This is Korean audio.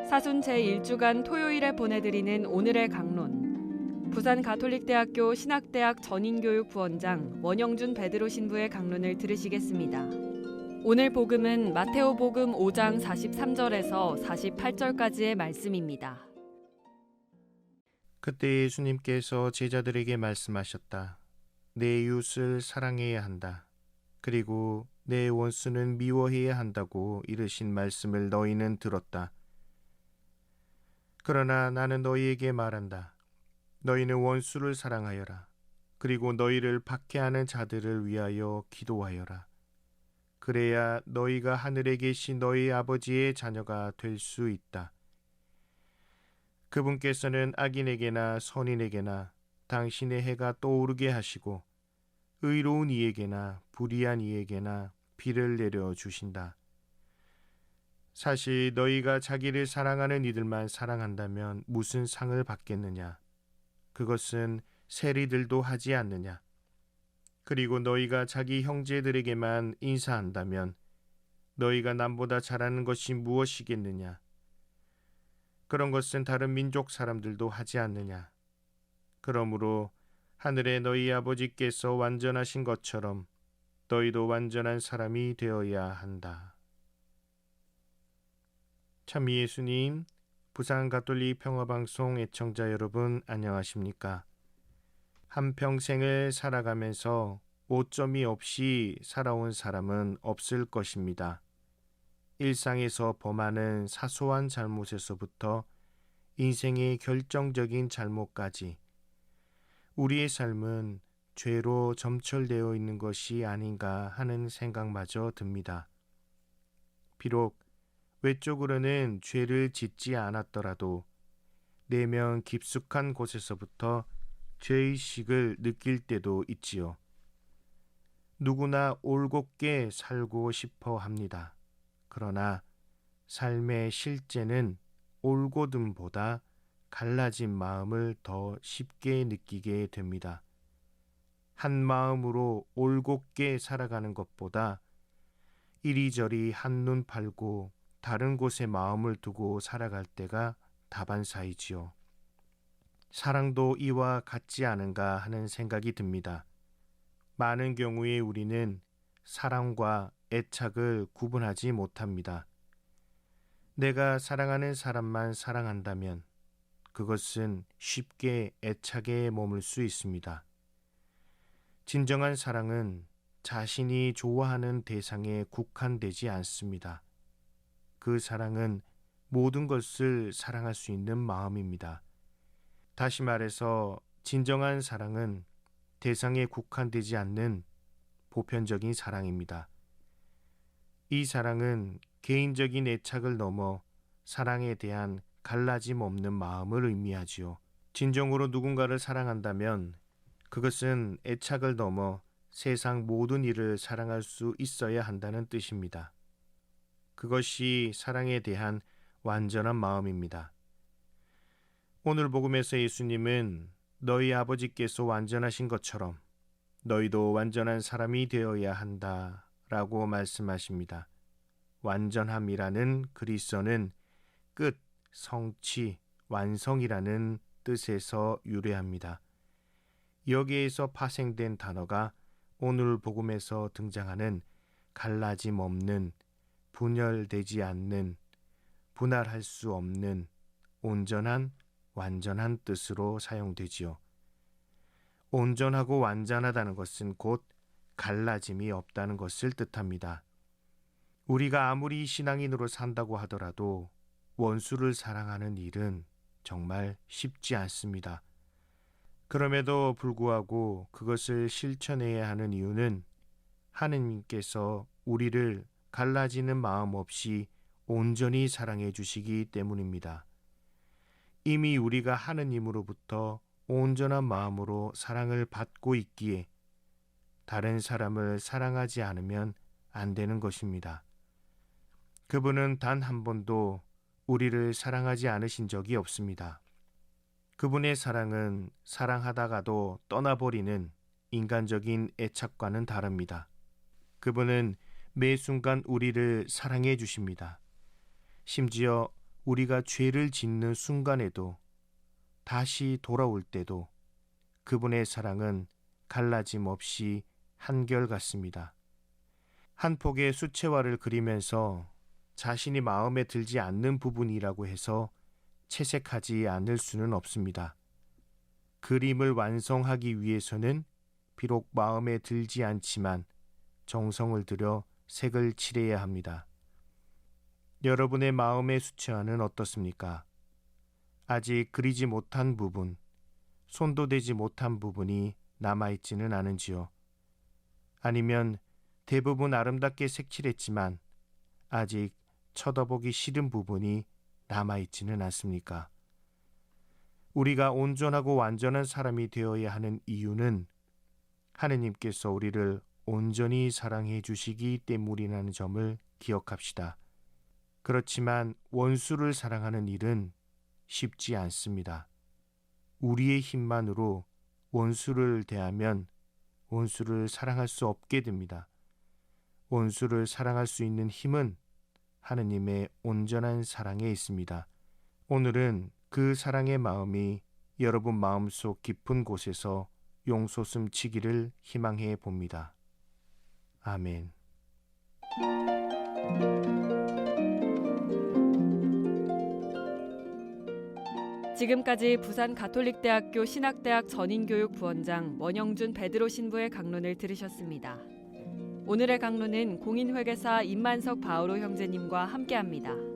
사순 제1주간 토요일에 보내드리는 오늘의 강론. 부산 가톨릭대학교 신학대학 전인교육 부원장 원영준 베드로 신부의 강론을 들으시겠습니다. 오늘 복음은 마테오복음 5장 43절에서 48절까지의 말씀입니다. 그때 예수님께서 제자들에게 말씀하셨다. 내 이웃을 사랑해야 한다. 그리고 내 원수는 미워해야 한다고 이르신 말씀을 너희는 들었다. 그러나 나는 너희에게 말한다. 너희는 원수를 사랑하여라. 그리고 너희를 박해하는 자들을 위하여 기도하여라. 그래야 너희가 하늘에 계신 너희 아버지의 자녀가 될 수 있다. 그분께서는 악인에게나 선인에게나 당신의 해가 떠오르게 하시고 의로운 이에게나 불의한 이에게나 비를 내려 주신다. 사실 너희가 자기를 사랑하는 이들만 사랑한다면 무슨 상을 받겠느냐? 그것은 세리들도 하지 않느냐? 그리고 너희가 자기 형제들에게만 인사한다면 너희가 남보다 잘하는 것이 무엇이겠느냐? 그런 것은 다른 민족 사람들도 하지 않느냐? 그러므로 하늘에 너희 아버지께서 완전하신 것처럼 너희도 완전한 사람이 되어야 한다. 참 예수님, 부산 가톨릭 평화방송 애청자 여러분 안녕하십니까? 한평생을 살아가면서 오점이 없이 살아온 사람은 없을 것입니다. 일상에서 범하는 사소한 잘못에서부터 인생의 결정적인 잘못까지 우리의 삶은 죄로 점철되어 있는 것이 아닌가 하는 생각마저 듭니다. 비록 외적으로는 죄를 짓지 않았더라도 내면 깊숙한 곳에서부터 죄의식을 느낄 때도 있지요. 누구나 올곧게 살고 싶어 합니다. 그러나 삶의 실제는 올곧음보다 갈라진 마음을 더 쉽게 느끼게 됩니다. 한 마음으로 올곧게 살아가는 것보다 이리저리 한눈 팔고 다른 곳에 마음을 두고 살아갈 때가 다반사이지요. 사랑도 이와 같지 않은가 하는 생각이 듭니다. 많은 경우에 우리는 사랑과 애착을 구분하지 못합니다. 내가 사랑하는 사람만 사랑한다면 그것은 쉽게 애착에 머물 수 있습니다. 진정한 사랑은 자신이 좋아하는 대상에 국한되지 않습니다. 그 사랑은 모든 것을 사랑할 수 있는 마음입니다. 다시 말해서 진정한 사랑은 대상에 국한되지 않는 보편적인 사랑입니다. 이 사랑은 개인적인 애착을 넘어 사랑에 대한 갈라짐 없는 마음을 의미하지요. 진정으로 누군가를 사랑한다면 그것은 애착을 넘어 세상 모든 일을 사랑할 수 있어야 한다는 뜻입니다. 그것이 사랑에 대한 완전한 마음입니다. 오늘 복음에서 예수님은 너희 아버지께서 완전하신 것처럼 너희도 완전한 사람이 되어야 한다 라고 말씀하십니다. 완전함이라는 그리스어는 끝, 성취, 완성이라는 뜻에서 유래합니다. 여기에서 파생된 단어가 오늘 복음에서 등장하는 갈라짐 없는, 분열되지 않는, 분할할 수 없는, 온전한, 완전한 뜻으로 사용되지요. 온전하고 완전하다는 것은 곧 갈라짐이 없다는 것을 뜻합니다. 우리가 아무리 신앙인으로 산다고 하더라도 원수를 사랑하는 일은 정말 쉽지 않습니다. 그럼에도 불구하고 그것을 실천해야 하는 이유는 하느님께서 우리를 갈라지는 마음 없이 온전히 사랑해 주시기 때문입니다. 이미 우리가 하느님으로부터 온전한 마음으로 사랑을 받고 있기에 다른 사람을 사랑하지 않으면 안 되는 것입니다. 그분은 단 한 번도 우리를 사랑하지 않으신 적이 없습니다. 그분의 사랑은 사랑하다가도 떠나버리는 인간적인 애착과는 다릅니다. 그분은 매 순간 우리를 사랑해 주십니다. 심지어 우리가 죄를 짓는 순간에도 다시 돌아올 때도 그분의 사랑은 갈라짐 없이 한결같습니다. 한 폭의 수채화를 그리면서 자신이 마음에 들지 않는 부분이라고 해서 채색하지 않을 수는 없습니다. 그림을 완성하기 위해서는 비록 마음에 들지 않지만 정성을 들여 색을 칠해야 합니다. 여러분의 마음의 수채화는 어떻습니까? 아직 그리지 못한 부분, 손도 대지 못한 부분이 남아있지는 않은지요? 아니면 대부분 아름답게 색칠했지만 아직 쳐다보기 싫은 부분이 남아있지는 않습니까? 우리가 온전하고 완전한 사람이 되어야 하는 이유는 하느님께서 우리를 온전히 사랑해 주시기 때문이라는 점을 기억합시다. 그렇지만 원수를 사랑하는 일은 쉽지 않습니다. 우리의 힘만으로 원수를 대하면 원수를 사랑할 수 없게 됩니다. 원수를 사랑할 수 있는 힘은 하느님의 온전한 사랑에 있습니다. 오늘은 그 사랑의 마음이 여러분 마음속 깊은 곳에서 용솟음 치기를 희망해 봅니다. 아멘. 지금까지 부산 가톨릭대학교 신학대학 전인교육 부원장 원영준 베드로 신부의 강론을 들으셨습니다. 오늘의 강론은 공인회계사 임만석 바오로 형제님과 함께합니다.